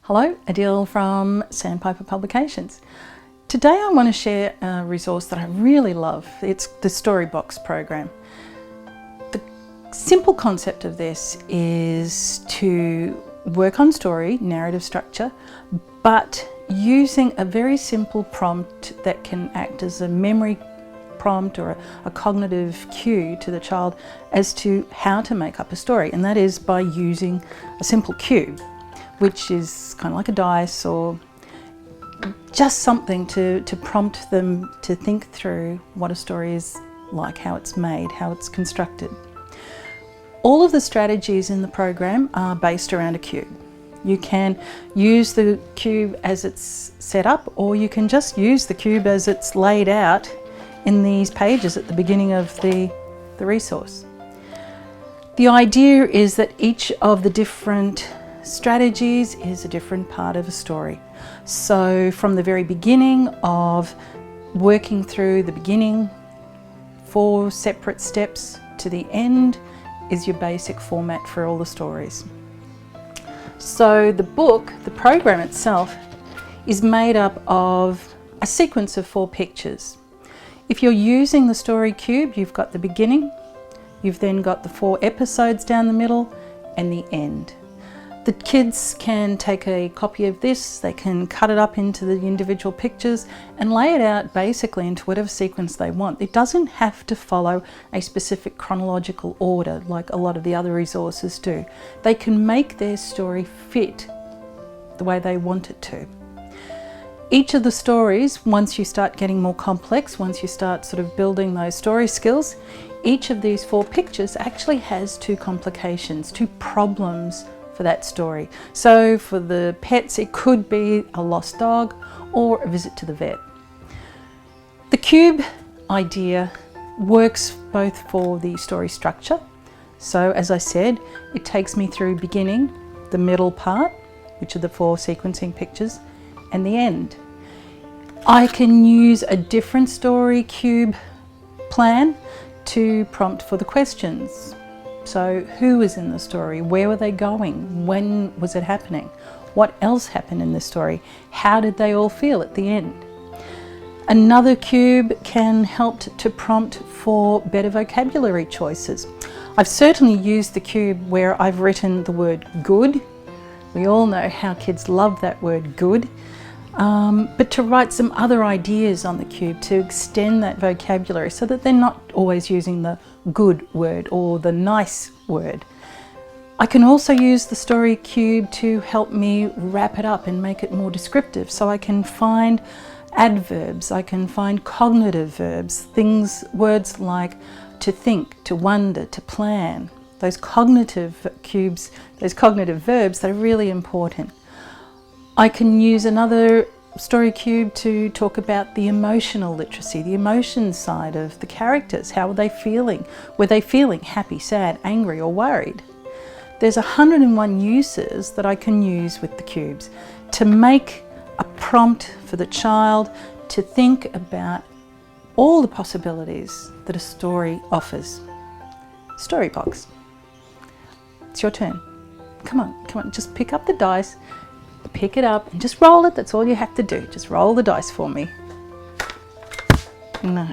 Hello, Adele from Sandpiper Publications. Today I want to share a resource that I really love. It's the Storybox program. The simple concept of this is to work on story, narrative structure, but using a very simple prompt that can act as a memory prompt or a cognitive cue to the child as to how to make up a story, and that is by using a simple cube, which is kind of like a dice or just something to prompt them to think through what a story is like, how it's made, how it's constructed. All of the strategies in the program are based around a cube. You can use the cube as it's set up, or you can just use the cube as it's laid out in these pages at the beginning of the resource. The idea is that each of the different strategies is a different part of a story. So from the very beginning of working through the beginning, 4 separate steps to the end is your basic format for all the stories. So the book, the program itself, is made up of a sequence of 4 pictures. If you're using the story cube, you've got the beginning, you've then got the 4 episodes down the middle and the end. The kids can take a copy of this, they can cut it up into the individual pictures and lay it out basically into whatever sequence they want. It doesn't have to follow a specific chronological order like a lot of the other resources do. They can make their story fit the way they want it to. Each of the stories, once you start getting more complex, once you start sort of building those story skills, each of these 4 pictures actually has 2 complications, 2 problems for that story. So for the pets, it could be a lost dog or a visit to the vet. The cube idea works both for the story structure. So as I said, it takes me through beginning, the middle part, which are the 4 sequencing pictures, and the end. I can use a different story cube plan to prompt for the questions. So who was in the story? Where were they going? When was it happening? What else happened in the story? How did they all feel at the end? Another cube can help to prompt for better vocabulary choices. I've certainly used the cube where I've written the word good. We all know how kids love that word good. But to write some other ideas on the cube to extend that vocabulary so that they're not always using the good word or the nice word. I can also use the story cube to help me wrap it up and make it more descriptive, so I can find adverbs, I can find cognitive verbs, words like to think, to wonder, to plan. Those cognitive cubes, those cognitive verbs, they're really important. I can use another story cube to talk about the emotional literacy, the emotion side of the characters. How were they feeling? Were they feeling happy, sad, angry, or worried? There's 101 uses that I can use with the cubes to make a prompt for the child to think about all the possibilities that a story offers. Storybox. It's your turn. Come on, just pick up the dice. Pick it up and just roll it. That's all you have to do. Just roll the dice for me. No.